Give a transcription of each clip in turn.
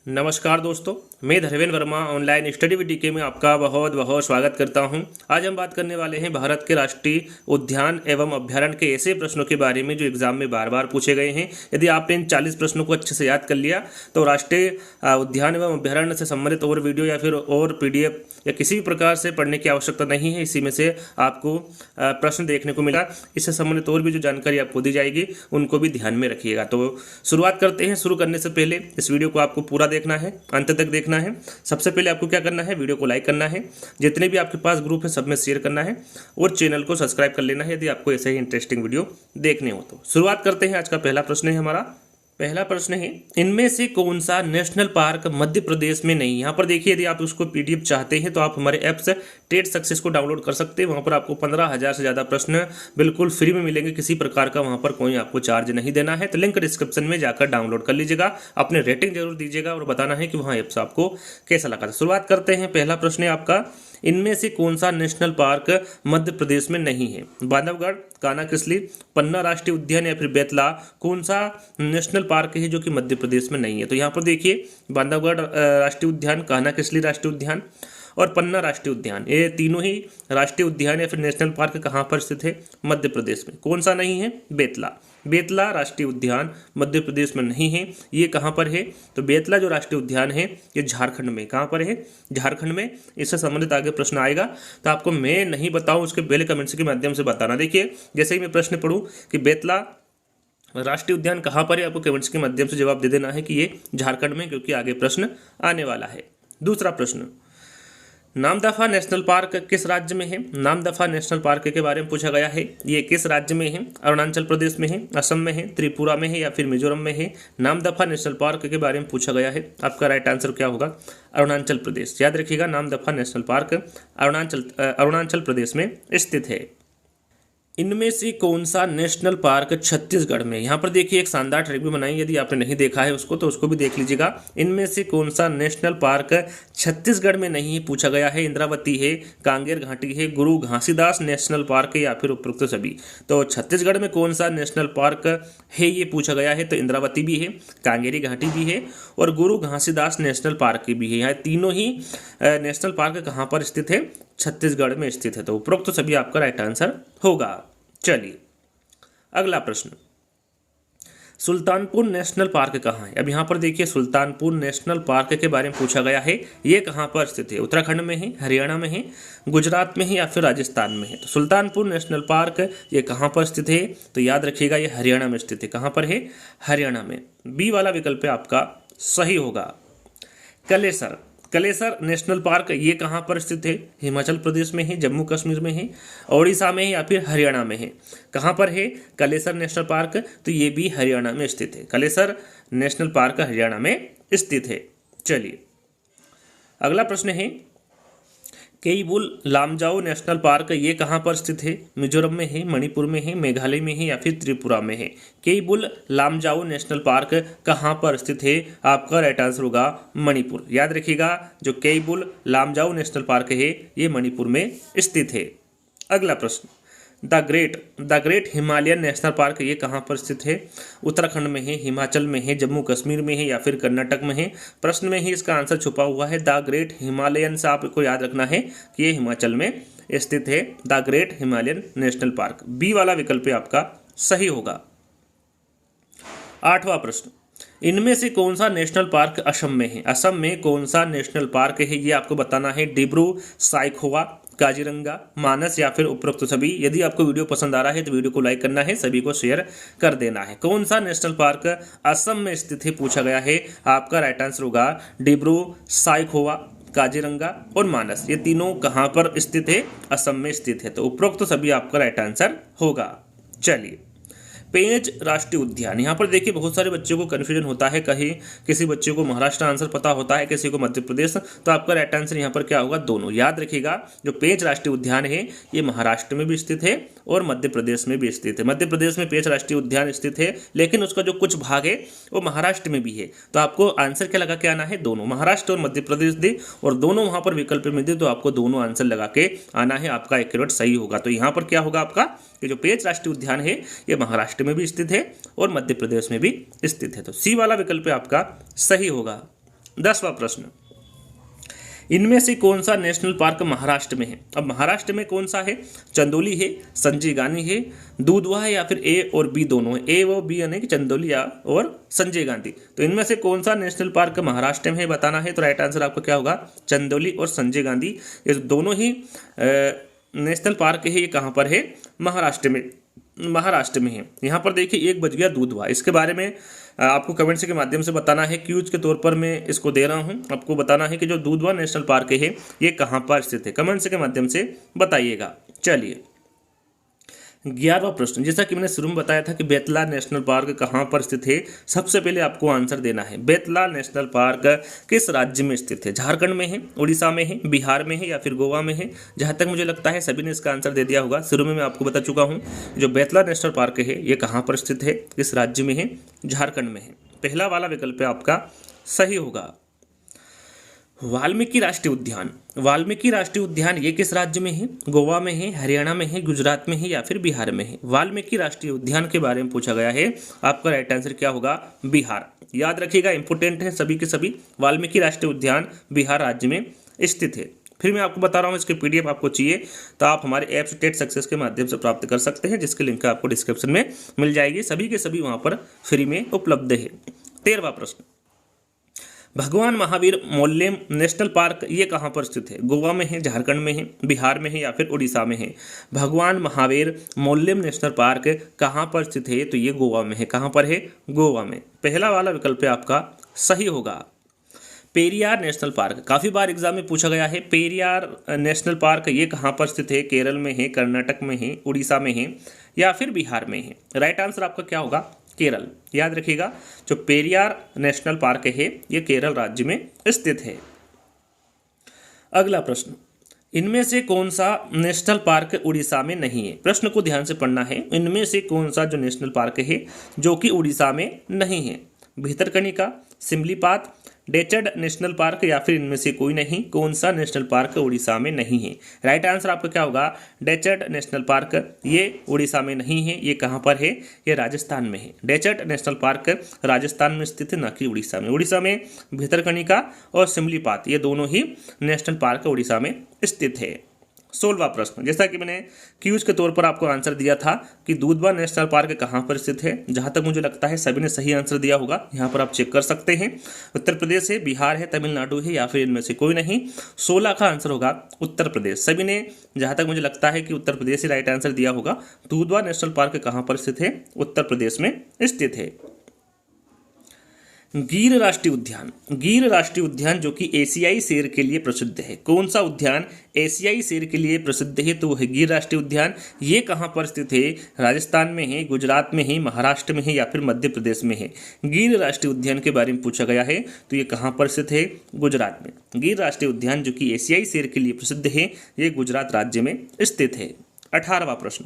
नमस्कार दोस्तों, मैं Dharmendra Verma online study with DK में आपका बहुत बहुत स्वागत करता हूं। आज हम बात करने वाले हैं भारत के राष्ट्रीय उद्यान एवं अभ्यारण्य के ऐसे प्रश्नों के बारे में जो एग्जाम में बार बार पूछे गए हैं। यदि आपने इन 40 प्रश्नों को अच्छे से याद कर लिया तो राष्ट्रीय उद्यान एवं अभ्यारण्य से संबंधित और वीडियो या फिर और पीडीएफ या किसी भी प्रकार से पढ़ने की आवश्यकता नहीं है। इसी में से आपको प्रश्न देखने को मिला। इससे संबंधित और भी जो जानकारी आपको दी जाएगी उनको भी ध्यान में रखिएगा। तो शुरुआत करते हैं। शुरू करने से पहले इस वीडियो को आपको पूरा देखना है, अंत तक देखना है। सबसे पहले आपको क्या करना है, वीडियो को लाइक करना है, जितने भी आपके पास ग्रुप है सब में शेयर करना है और चैनल को सब्सक्राइब कर लेना है यदि आपको ऐसे ही इंटरेस्टिंग वीडियो देखने हो तो। शुरुआत करते हैं। आज का पहला प्रश्न है हमारा। पहला प्रश्न है, इनमें से कौन सा नेशनल पार्क मध्य प्रदेश में नहीं। यहाँ पर देखिए, यदि आप उसको पीडीएफ चाहते हैं तो आप हमारे ऐप से टेट सक्सेस को डाउनलोड कर सकते हैं। वहाँ पर आपको 15,000 से ज़्यादा प्रश्न बिल्कुल फ्री में मिलेंगे। किसी प्रकार का वहाँ पर कोई आपको चार्ज नहीं देना है। तो लिंक डिस्क्रिप्शन में जाकर डाउनलोड कर लीजिएगा। अपने रेटिंग जरूर दीजिएगा और बताना है कि वहाँ ऐप से आपको कैसा लगा। शुरुआत करते हैं। पहला प्रश्न है आपका, इनमें से कौन सा नेशनल पार्क मध्य प्रदेश में नहीं है। बांधवगढ़, कान्हा किसली, पन्ना राष्ट्रीय उद्यान या फिर बेतला, कौन सा नेशनल पार्क है जो कि मध्य प्रदेश में नहीं है। तो यहाँ पर देखिए, बांधवगढ़ राष्ट्रीय उद्यान, कान्हा किसली राष्ट्रीय उद्यान और पन्ना राष्ट्रीय उद्यान, ये तीनों ही राष्ट्रीय उद्यान या फिर नेशनल पार्क कहाँ पर स्थित है, मध्य प्रदेश में। कौन सा नहीं है, बेतला। बेतला राष्ट्रीय उद्यान मध्य प्रदेश में नहीं है। ये कहाँ पर है, तो बेतला जो राष्ट्रीय उद्यान है ये झारखंड में। कहाँ पर है, झारखंड में। इससे संबंधित आगे प्रश्न आएगा तो आपको मैं नहीं बताऊँ उसके पहले कमेंट्स के माध्यम से बताना। देखिए, जैसे ही मैं प्रश्न पढ़ूँ कि बेतला राष्ट्रीय उद्यान कहाँ पर है, आपको कमेंट्स के माध्यम से जवाब दे देना है कि ये झारखंड में, क्योंकि आगे प्रश्न आने वाला है। दूसरा प्रश्न, नामदफा नेशनल पार्क किस राज्य में है। नामदफा नेशनल पार्क के बारे में पूछा गया है। ये किस राज्य में है, अरुणाचल प्रदेश में है, असम में है, त्रिपुरा में है या फिर मिजोरम में है। नामदफा नेशनल पार्क के बारे में पूछा गया है। आपका राइट आंसर क्या होगा, अरुणाचल प्रदेश। याद रखिएगा, नामदफा नेशनल पार्क अरुणाचल प्रदेश में स्थित है। इनमें से कौन सा नेशनल पार्क छत्तीसगढ़ में। यहाँ पर देखिए, एक शानदार ट्रिक भी बनाई, यदि आपने नहीं देखा है उसको तो उसको भी देख लीजिएगा। इनमें से कौन सा नेशनल पार्क छत्तीसगढ़ में नहीं पूछा गया है। इंद्रावती है, कांगेर घाटी है, गुरु घासीदास नेशनल पार्क है या फिर उपरोक्त सभी। तो छत्तीसगढ़ में कौन सा नेशनल पार्क है ये पूछा गया है। तो इंद्रावती भी है, कांगेरी घाटी भी है और गुरु घासीदास नेशनल पार्क भी है। यहाँ तीनों ही नेशनल पार्क कहाँ पर स्थित है, छत्तीसगढ़ में स्थित है। तो उपरोक्त तो सभी आपका राइट आंसर होगा। चलिए अगला प्रश्न, सुल्तानपुर नेशनल पार्क कहाँ है। अब यहाँ पर देखिए, सुल्तानपुर नेशनल पार्क के बारे में पूछा गया है। ये कहाँ पर स्थित है, उत्तराखंड में है, हरियाणा में है, गुजरात में है या फिर राजस्थान में है। तो सुल्तानपुर नेशनल पार्क ये कहाँ पर स्थित है, तो याद रखिएगा ये हरियाणा में स्थित है। कहाँ पर है, हरियाणा में। बी वाला विकल्प आपका सही होगा। कलेसर, कलेसर नेशनल पार्क ये कहाँ पर स्थित है, हिमाचल प्रदेश में है, जम्मू कश्मीर में है, ओडिशा में है या फिर हरियाणा में है। कहाँ पर है कलेसर नेशनल पार्क, तो ये भी हरियाणा में स्थित है। कलेसर नेशनल पार्क हरियाणा में स्थित है। चलिए अगला प्रश्न है, केईबुल लामजाओ नेशनल पार्क ये कहाँ पर स्थित है, मिजोरम में है, मणिपुर में है, मेघालय में है या फिर त्रिपुरा में है। केईबुल लामजाओ नेशनल पार्क कहाँ पर स्थित है, आपका राइट आंसर होगा मणिपुर। याद रखिएगा, जो केईबुल लामजाओ नेशनल पार्क है ये मणिपुर में स्थित है। अगला प्रश्न, the great Himalayan national park ये कहाँ पर स्थित है, उत्तराखंड में है, हिमाचल में है, जम्मू कश्मीर में है या फिर कर्नाटक में है। प्रश्न में ही इसका आंसर छुपा हुआ है। द ग्रेट हिमालयन से आपको याद रखना है कि ये हिमाचल में स्थित है। The great Himalayan national park, B वाला विकल्प आपका सही होगा। आठवां प्रश्न, इनमें से कौन सा नेशनल पार्क असम में है। असम में कौन सा नेशनल पार्क है ये आपको बताना है। डिब्रू साइखोवा, काजीरंगा, मानस या फिर उपरोक्त सभी। यदि आपको वीडियो पसंद आ रहा है तो वीडियो को लाइक करना है, सभी को शेयर कर देना है। कौन सा नेशनल पार्क असम में स्थित है पूछा गया है। आपका राइट आंसर होगा डिब्रू साइखोवा, काजीरंगा और मानस। ये तीनों कहाँ पर स्थित है, असम में स्थित है। तो उपरोक्त सभी आपका राइट आंसर होगा। चलिए, पेंच राष्ट्रीय उद्यान, यहाँ पर देखिए बहुत सारे बच्चों को कन्फ्यूजन होता है। कहीं किसी बच्चे को महाराष्ट्र आंसर पता होता है, किसी को मध्य प्रदेश। तो आपका राइट आंसर यहाँ पर क्या होगा, दोनों। याद रखिएगा, जो पेंच राष्ट्रीय उद्यान है ये महाराष्ट्र में भी स्थित है और मध्य प्रदेश में भी स्थित है। मध्य प्रदेश में पेंच राष्ट्रीय उद्यान स्थित है, लेकिन उसका जो कुछ भाग है वो महाराष्ट्र में भी है। तो आपको आंसर क्या लगा के आना है, दोनों। महाराष्ट्र और मध्य प्रदेश दे और दोनों वहाँ पर विकल्प में दे, तो आपको दोनों आंसर लगा के आना है। आपका एक्यूरेट सही होगा। तो यहाँ पर क्या होगा आपका, ये जो पेंच राष्ट्रीय उद्यान है ये महाराष्ट्र में भी स्थित है और मध्य प्रदेश में भी स्थित है। तो सी वाला विकल्प आपका सही होगा। 10वां प्रश्न, इनमें से कौन सा नेशनल पार्क महाराष्ट्र में है? अब महाराष्ट्र में कौन सा है? चंदोली है, संजय गांधी है, दूधवा है, या फिर ए और बी दोनों है? ए व बी यानी कि चंदोली और संजय गांधी। तो इनमें से कौन सा नेशनल पार्क महाराष्ट्र में है बताना है। तो राइट आंसर आपका क्या होगा? चंदोली और संजय गांधी, ये दोनों ही नेशनल पार्क है। ये कहाँ पर है? महाराष्ट्र में, महाराष्ट्र में है। यहाँ पर देखिए 1 बज गया दूधवा, इसके बारे में आपको कमेंट्स के माध्यम से बताना है। क्यूज के तौर पर मैं इसको दे रहा हूँ, आपको बताना है कि जो दूधवा नेशनल पार्क है ये कहाँ पर स्थित है। कमेंट्स के माध्यम से बताइएगा। चलिए 11वां प्रश्न, जैसा कि मैंने शुरू में बताया था कि बेतला नेशनल पार्क कहाँ पर स्थित है, सबसे पहले आपको आंसर देना है। बेतला नेशनल पार्क किस राज्य में स्थित है? झारखंड में है, उड़ीसा में है, बिहार में है, या फिर गोवा में है? जहाँ तक मुझे लगता है सभी ने इसका आंसर दे दिया होगा। शुरू में मैं आपको बता चुका हूँ, जो बेतला नेशनल पार्क है ये कहाँ पर स्थित है, किस राज्य में है? झारखंड में है। पहला वाला विकल्प आपका सही होगा। वाल्मीकि राष्ट्रीय उद्यान, वाल्मीकि राष्ट्रीय उद्यान ये किस राज्य में है? गोवा में है, हरियाणा में है, गुजरात में है, या फिर बिहार में है? वाल्मीकि राष्ट्रीय उद्यान के बारे में पूछा गया है, आपका राइट आंसर क्या होगा? बिहार। याद रखिएगा, इंपोर्टेंट है सभी के सभी। वाल्मीकि राष्ट्रीय उद्यान बिहार राज्य में स्थित है। फिर मैं आपको बता रहा हूँ, इसके PDF आपको चाहिए तो आप हमारे ऐप्स टेट सक्सेस के माध्यम से प्राप्त कर सकते हैं, जिसकी लिंक आपको डिस्क्रिप्शन में मिल जाएगी। सभी के सभी वहाँ पर फ्री में उपलब्ध है। 13वां प्रश्न, भगवान महावीर मोल्लेम नेशनल पार्क ये कहाँ पर स्थित है? गोवा में है, झारखंड में है, बिहार में है, या फिर उड़ीसा में है? भगवान महावीर मोल्लेम नेशनल पार्क कहाँ पर स्थित है? तो ये गोवा में है। कहाँ पर है? गोवा में। पहला वाला विकल्प आपका सही होगा। पेरियार नेशनल पार्क काफ़ी बार एग्जाम में पूछा गया है। पेरियार नेशनल पार्क ये कहाँ पर स्थित है? केरल में है, कर्नाटक में है, उड़ीसा में है, या फिर बिहार में है? राइट आंसर आपका क्या होगा? केरल। याद रखिएगा, जो पेरियार नेशनल पार्क है ये केरल राज्य में स्थित है। अगला प्रश्न, इनमें से कौन सा नेशनल पार्क उड़ीसा में नहीं है? प्रश्न को ध्यान से पढ़ना है। इनमें से कौन सा जो नेशनल पार्क है जो कि उड़ीसा में नहीं है? भितरकनिका, सिमलीपाल, डेचड नेशनल पार्क, या फिर इनमें से कोई नहीं? कौन सा नेशनल पार्क उड़ीसा में नहीं है? राइट आंसर आपका क्या होगा? डेचड नेशनल पार्क ये उड़ीसा में नहीं है। ये कहाँ पर है? ये राजस्थान में है। डेचड नेशनल पार्क राजस्थान में स्थित है, न कि उड़ीसा में। उड़ीसा में भितरकनिका और सिमलीपाल ये दोनों ही नेशनल पार्क उड़ीसा में स्थित है। 16वां प्रश्न, जैसा कि मैंने क्यूज के तौर पर आपको आंसर दिया था कि दूधवा नेशनल पार्क कहाँ पर स्थित है, जहाँ तक मुझे लगता है सभी ने सही आंसर दिया होगा। यहाँ पर आप चेक कर सकते हैं। उत्तर प्रदेश है, बिहार है, तमिलनाडु है, या फिर इनमें से कोई नहीं? 16 का आंसर होगा उत्तर प्रदेश। सभी ने जहाँ तक मुझे लगता है कि उत्तर प्रदेश ही राइट आंसर दिया होगा। दूधवा नेशनल पार्क कहाँ पर स्थित है? उत्तर प्रदेश में स्थित है। गिर राष्ट्रीय उद्यान, गिर राष्ट्रीय उद्यान जो कि एशियाई शेर के लिए प्रसिद्ध है। कौन सा उद्यान एशियाई शेर के लिए प्रसिद्ध है? तो है गिर राष्ट्रीय उद्यान। ये कहाँ पर स्थित है? राजस्थान में है, गुजरात में है, महाराष्ट्र में है, या फिर मध्य प्रदेश में है? गिर राष्ट्रीय उद्यान के बारे में पूछा गया है, तो ये कहाँ पर स्थित है? गुजरात में। गिर राष्ट्रीय उद्यान जो कि एशियाई शेर के लिए प्रसिद्ध है, ये गुजरात राज्य में स्थित है। 18वां प्रश्न,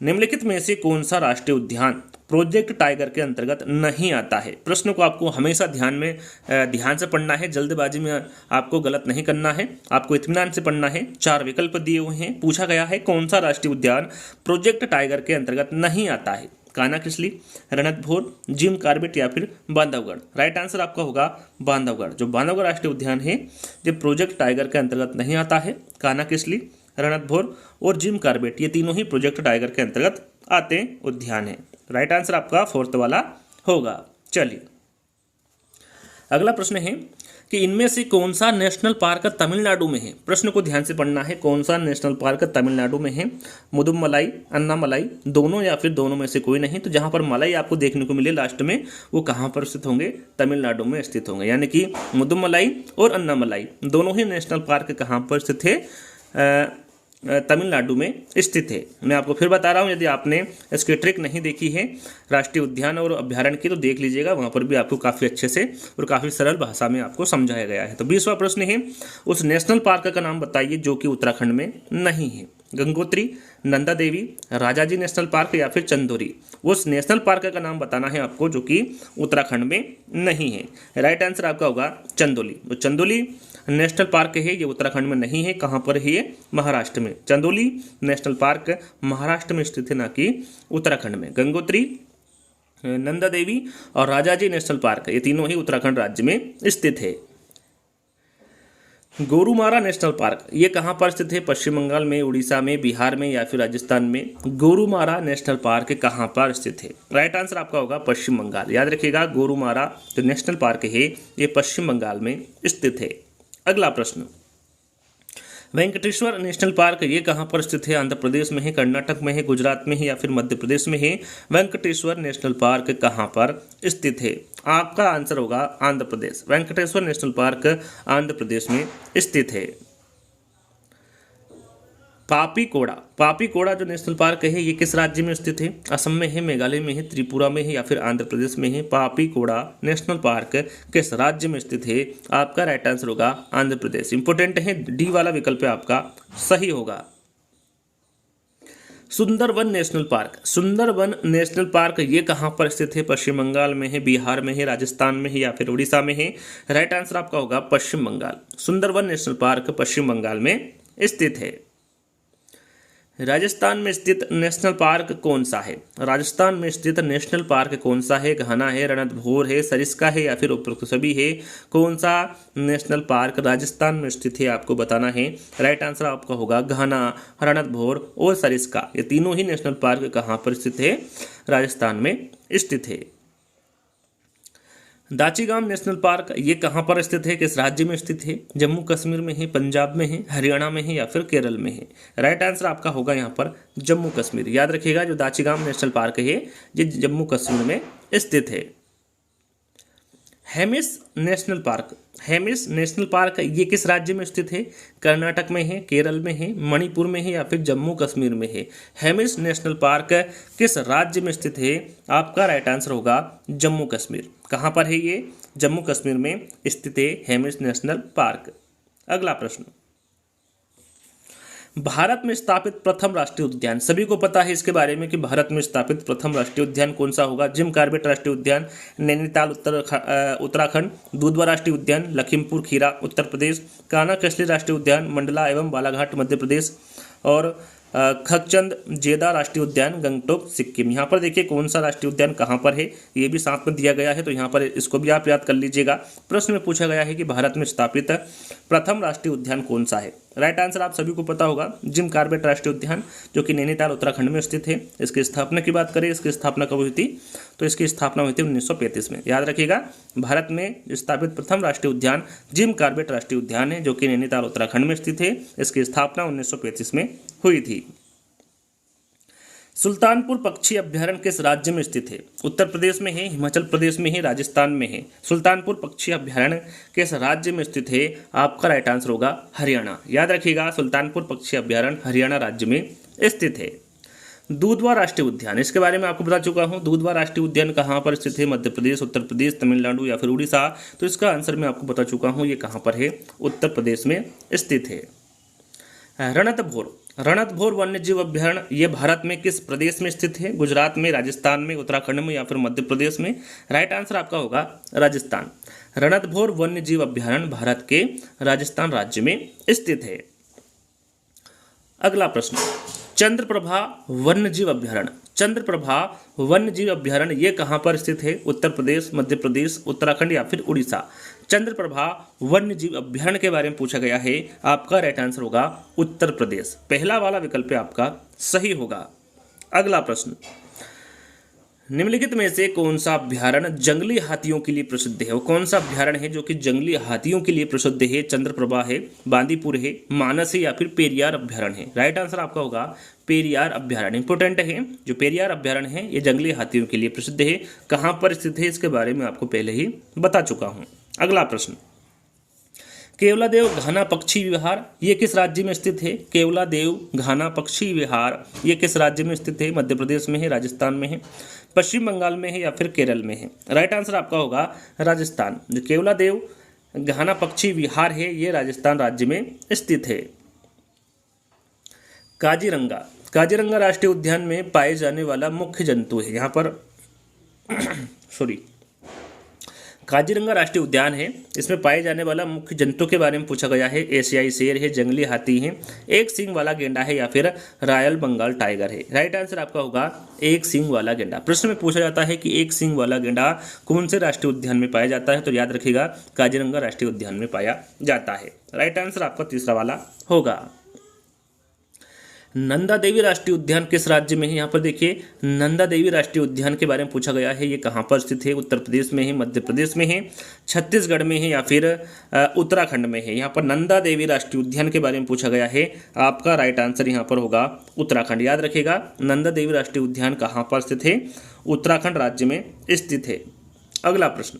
निम्नलिखित में से कौन सा राष्ट्रीय उद्यान प्रोजेक्ट टाइगर के अंतर्गत नहीं आता है? प्रश्न को आपको हमेशा ध्यान से पढ़ना है। जल्दबाजी में आपको गलत नहीं करना है, आपको इत्मीनान से पढ़ना है। 4 विकल्प दिए हुए हैं। पूछा गया है कौन सा राष्ट्रीय उद्यान प्रोजेक्ट टाइगर के अंतर्गत नहीं आता है? कान्हा-किसली, रणथंभौर, जिम कॉर्बेट, या फिर बांधवगढ़? राइट आंसर आपका होगा बांधवगढ़। जो बांधवगढ़ राष्ट्रीय उद्यान है ये प्रोजेक्ट टाइगर के अंतर्गत नहीं आता है। कान्हा-किसली, रणथंभौर और जिम कॉर्बेट ये तीनों ही प्रोजेक्ट टाइगर के अंतर्गत आते उद्यान हैं। राइट आंसर आपका 4th वाला होगा। चलिए अगला प्रश्न है कि इनमें से कौन सा नेशनल पार्क तमिलनाडु में है? प्रश्न को ध्यान से पढ़ना है। कौन सा नेशनल पार्क तमिलनाडु में है? मुदुमलाई, अन्नामलाई, दोनों, या फिर दोनों में से कोई नहीं? तो जहां पर मलाई आपको देखने को मिले लास्ट में, वो कहां पर स्थित होंगे? तमिलनाडु में स्थित होंगे। यानी कि मुदुमलाई और अन्नामलाई दोनों ही नेशनल पार्क कहां पर स्थित है? तमिलनाडु में स्थित है। मैं आपको फिर बता रहा हूँ, यदि आपने इसकी ट्रिक नहीं देखी है राष्ट्रीय उद्यान और अभ्यारण्य की, तो देख लीजिएगा, वहाँ पर भी आपको काफ़ी अच्छे से और काफ़ी सरल भाषा में आपको समझाया गया है। तो 20वां प्रश्न है, उस नेशनल पार्क का नाम बताइए जो कि उत्तराखंड में नहीं है। गंगोत्री, नंदा देवी, राजाजी नेशनल पार्क, या फिर चंदोरी? उस नेशनल पार्क का नाम बताना है आपको जो कि उत्तराखंड में नहीं है। राइट आंसर आपका होगा चंदोली। तो चंदोली नेशनल पार्क है, ये उत्तराखंड में नहीं है। कहाँ पर है ये? महाराष्ट्र में। चंदोली नेशनल पार्क महाराष्ट्र में स्थित है, ना कि उत्तराखंड में। गंगोत्री नंदा देवी और राजाजी नेशनल पार्क, ये तीनों ही उत्तराखंड राज्य में स्थित है। गोरुमारा नेशनल पार्क ये कहाँ पर स्थित है? पश्चिम बंगाल में, उड़ीसा में, बिहार में या फिर राजस्थान में? गोरुमारा नेशनल पार्क कहाँ पर स्थित है? राइट आंसर आपका होगा पश्चिम बंगाल। याद रखिएगा, गोरुमारा जो नेशनल पार्क है ये पश्चिम बंगाल में स्थित है। अगला प्रश्न, वेंकटेश्वर नेशनल पार्क ये कहाँ पर स्थित है? आंध्र प्रदेश में है, कर्नाटक में है, गुजरात में है या फिर मध्य प्रदेश में है? वेंकटेश्वर नेशनल पार्क कहाँ पर स्थित है? आपका आंसर होगा आंध्र प्रदेश। वेंकटेश्वर नेशनल पार्क आंध्र प्रदेश में स्थित है। पापीकोड़ा जो नेशनल पार्क है ये किस राज्य में स्थित है? असम में है, मेघालय में है, त्रिपुरा में है या फिर आंध्र प्रदेश में है? पापीकोड़ा नेशनल पार्क किस राज्य में स्थित है? आपका राइट आंसर होगा आंध्र प्रदेश। इंपोर्टेंट है, डी वाला विकल्प आपका सही होगा। सुंदरवन नेशनल पार्क ये कहाँ पर स्थित है? पश्चिम बंगाल में है, बिहार में है, राजस्थान में है या फिर उड़ीसा में है? राइट आंसर आपका होगा पश्चिम बंगाल। सुंदरवन नेशनल पार्क पश्चिम बंगाल में स्थित है। राजस्थान में स्थित नेशनल पार्क कौन सा है? राजस्थान में स्थित नेशनल पार्क कौन सा है? घना है, रणथंभौर है, सरिस्का है या फिर उपरोक्त सभी है? कौन सा नेशनल पार्क राजस्थान में स्थित है आपको बताना है। राइट आंसर आपका होगा घना, रणथंभौर और सरिस्का। ये तीनों ही नेशनल पार्क कहाँ पर स्थित है? राजस्थान में स्थित है। दाचीगाम नेशनल पार्क ये कहाँ पर स्थित है? किस राज्य में स्थित है? जम्मू कश्मीर में है, पंजाब में है, हरियाणा में है या फिर केरल में है? राइट आंसर आपका होगा यहाँ पर जम्मू कश्मीर। याद रखिएगा, जो दाचीगाम नेशनल पार्क है ये जम्मू कश्मीर में स्थित है। हेमिस नेशनल पार्क ये किस राज्य में स्थित है? कर्नाटक में है, केरल में है, मणिपुर में है या फिर जम्मू कश्मीर में है? हेमिस नेशनल पार्क किस राज्य में स्थित है? आपका राइट आंसर होगा जम्मू कश्मीर। कहाँ पर है ये? जम्मू कश्मीर में स्थित है हेमिस नेशनल पार्क। अगला प्रश्न, भारत में स्थापित प्रथम राष्ट्रीय उद्यान, सभी को पता है इसके बारे में कि भारत में स्थापित प्रथम राष्ट्रीय उद्यान कौन सा होगा? जिम कॉर्बेट राष्ट्रीय उद्यान, नैनीताल उत्तराखंड, दुधवा राष्ट्रीय उद्यान, लखीमपुर खीरा उत्तर प्रदेश, कान्हा कसली राष्ट्रीय उद्यान, मंडला एवं बालाघाट मध्य प्रदेश और खगचंद जेदा राष्ट्रीय उद्यान गंगटोक सिक्किम। यहाँ पर देखिए कौन सा राष्ट्रीय उद्यान कहाँ पर है, ये भी साथ में दिया गया है, तो यहाँ पर इसको भी आप याद कर लीजिएगा। प्रश्न में पूछा गया है कि भारत में स्थापित प्रथम राष्ट्रीय उद्यान कौन सा है? राइट आंसर आप सभी को पता होगा जिम कॉर्बेट राष्ट्रीय उद्यान, जो कि नैनीताल उत्तराखंड में स्थित है। इसकी स्थापना की बात करें, इसकी स्थापना कब हुई थी? तो इसकी स्थापना हुई थी 1935 में। याद रखिएगा, भारत में स्थापित प्रथम राष्ट्रीय उद्यान जिम कॉर्बेट राष्ट्रीय उद्यान है, जो कि नैनीताल उत्तराखंड में स्थित है। इसकी स्थापना 1935 में हुई थी। सुल्तानपुर पक्षी अभ्यारण्य किस राज्य में स्थित है? उत्तर प्रदेश में है, हिमाचल प्रदेश में है, राजस्थान में है? सुल्तानपुर पक्षी अभ्यारण्य किस राज्य में स्थित है? आपका राइट आंसर होगा हरियाणा। याद रखिएगा, सुल्तानपुर पक्षी अभ्यारण्य हरियाणा राज्य में स्थित है। दूधवा राष्ट्रीय उद्यान, इसके बारे में आपको बता चुका हूँ। दूधवा राष्ट्रीय उद्यान कहाँ पर स्थित है? मध्य प्रदेश, उत्तर प्रदेश, तमिलनाडु या फिर उड़ीसा? तो इसका आंसर मैं आपको बता चुका हूँ, ये कहाँ पर है? उत्तर प्रदेश में स्थित है। रणथंभौर वन्यजीव अभ्यारण्य ये भारत में किस प्रदेश में स्थित है? गुजरात में, राजस्थान में, उत्तराखंड में या फिर मध्य प्रदेश में? राइट आंसर आपका होगा राजस्थान। रणथंभौर वन्यजीव अभ्यारण्य भारत के राजस्थान राज्य में स्थित है। अगला प्रश्न, चंद्रप्रभा वन्यजीव अभ्यारण्य ये कहाँ पर स्थित है? उत्तर प्रदेश, मध्य प्रदेश, उत्तराखंड या फिर उड़ीसा? चंद्रप्रभा वन्यजीव अभ्यारण्य के बारे में पूछा गया है। आपका राइट आंसर होगा उत्तर प्रदेश। पहला वाला विकल्प आपका सही होगा। अगला प्रश्न, निम्नलिखित में से कौन सा अभ्यारण्य जंगली हाथियों के लिए प्रसिद्ध है? वो कौन सा अभ्यारण्य है जो कि जंगली हाथियों के लिए प्रसिद्ध है? चंद्रप्रभा है, बांदीपुर है, मानस है या फिर पेरियार अभ्यारण्य है? राइट आंसर आपका होगा पेरियार अभ्यारण्य। इंपोर्टेंट है, जो पेरियार अभ्यारण्य है ये जंगली हाथियों के लिए प्रसिद्ध है। कहाँ पर स्थित है इसके बारे में आपको पहले ही बता चुका हूँ। अगला प्रश्न, केवलादेव घाना पक्षी विहार ये किस राज्य में स्थित है? केवलादेव घाना पक्षी विहार ये किस राज्य में स्थित है? मध्य प्रदेश में है, राजस्थान में है, पश्चिम बंगाल में है या फिर केरल में है? राइट आंसर आपका होगा राजस्थान। जो केवलादेव घाना पक्षी विहार है ये राजस्थान राज्य में स्थित है। काजीरंगा राष्ट्रीय उद्यान में पाए जाने वाला मुख्य जंतु है यहाँ पर काजीरंगा राष्ट्रीय उद्यान है, इसमें पाए जाने वाला मुख्य जंतु के बारे में पूछा गया है। एशियाई शेर है, जंगली हाथी है, एक सींग वाला गेंडा है या फिर रॉयल बंगाल टाइगर है। राइट आंसर आपका होगा एक सींग वाला गेंडा। प्रश्न में पूछा जाता है कि एक सींग वाला गेंडा कौन से राष्ट्रीय उद्यान में पाया जाता है, तो याद रखिएगा काजीरंगा राष्ट्रीय उद्यान में पाया जाता है। राइट आंसर आपका तीसरा वाला होगा। नंदा देवी राष्ट्रीय उद्यान किस राज्य में है? यहाँ पर देखिए नंदा देवी राष्ट्रीय उद्यान के बारे में पूछा गया है। ये कहाँ पर स्थित है? उत्तर प्रदेश में है, मध्य प्रदेश में है, छत्तीसगढ़ में है या फिर उत्तराखंड में है। यहाँ पर नंदा देवी राष्ट्रीय उद्यान के बारे में पूछा गया है। आपका राइट आंसर यहाँ पर होगा उत्तराखंड। याद रखिएगा नंदा देवी राष्ट्रीय उद्यान कहाँ पर स्थित है? उत्तराखंड राज्य में स्थित है। अगला प्रश्न,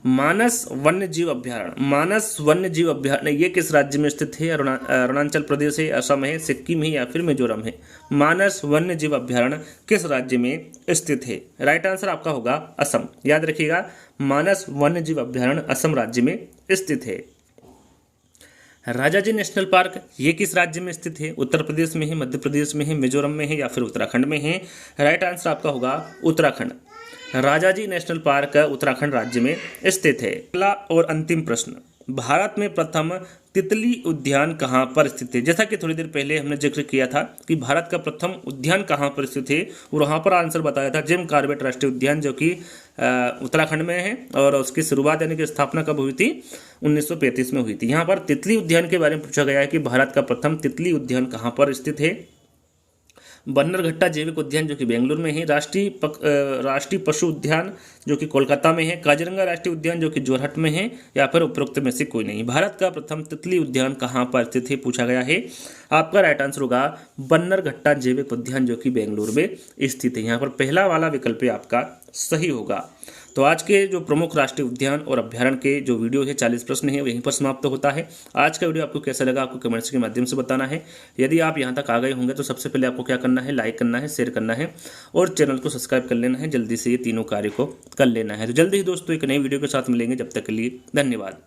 मानस वन्य जीव अभ्यारण्य। मानस वन्य जीव अभ्यारण्य ये किस राज्य में स्थित है? अरुणाचल प्रदेश है, असम है, सिक्किम है या फिर मिजोरम है। मानस वन्य जीव अभ्यारण्य किस राज्य में स्थित है? राइट आंसर आपका होगा असम। याद रखिएगा मानस वन्य जीव अभ्यारण्य असम राज्य में स्थित है। राजाजी नेशनल पार्क ये किस राज्य में स्थित है? उत्तर प्रदेश में है, मध्य प्रदेश में है, मिजोरम में है या फिर उत्तराखंड में है। राइट आंसर आपका होगा उत्तराखंड। राजाजी नेशनल पार्क उत्तराखंड राज्य में स्थित है। अगला और अंतिम प्रश्न, भारत में प्रथम तितली उद्यान कहाँ पर स्थित है? जैसा कि थोड़ी देर पहले हमने जिक्र किया था कि भारत का प्रथम उद्यान कहाँ पर स्थित है, और वहाँ पर आंसर बताया था जिम कॉर्बेट राष्ट्रीय उद्यान, जो कि उत्तराखंड में है, और उसकी शुरुआत यानी कि स्थापना कब हुई थी? 1935 में हुई थी। यहाँ पर तितली उद्यान के बारे में पूछा गया है कि भारत का प्रथम तितली उद्यान कहाँ पर स्थित है। बन्नरघट्टा जैविक उद्यान जो कि बेंगलुरु में है, राष्ट्रीय पशु उद्यान जो कि कोलकाता में है, काजीरंगा राष्ट्रीय उद्यान जो कि जोरहट में है, या फिर उपरोक्त में से कोई नहीं। भारत का प्रथम तितली उद्यान कहाँ पर स्थित है पूछा गया है। आपका राइट आंसर होगा बन्नरघट्टा जैविक उद्यान जो कि बेंगलुरु में स्थित है। यहाँ पर पहला वाला विकल्प आपका सही होगा। तो आज के जो प्रमुख राष्ट्रीय उद्यान और अभ्यारण्य के जो वीडियो है 40 प्रश्न है यहीं पर समाप्त होता है। आज का वीडियो आपको कैसा लगा आपको कमेंट्स के माध्यम से बताना है। यदि आप यहां तक आ गए होंगे तो सबसे पहले आपको क्या करना है, लाइक करना है, शेयर करना है और चैनल को सब्सक्राइब कर लेना है। जल्दी से ये तीनों कार्य को कर लेना है। तो जल्दी ही दोस्तों एक नई वीडियो के साथ मिलेंगे, जब तक के लिए धन्यवाद।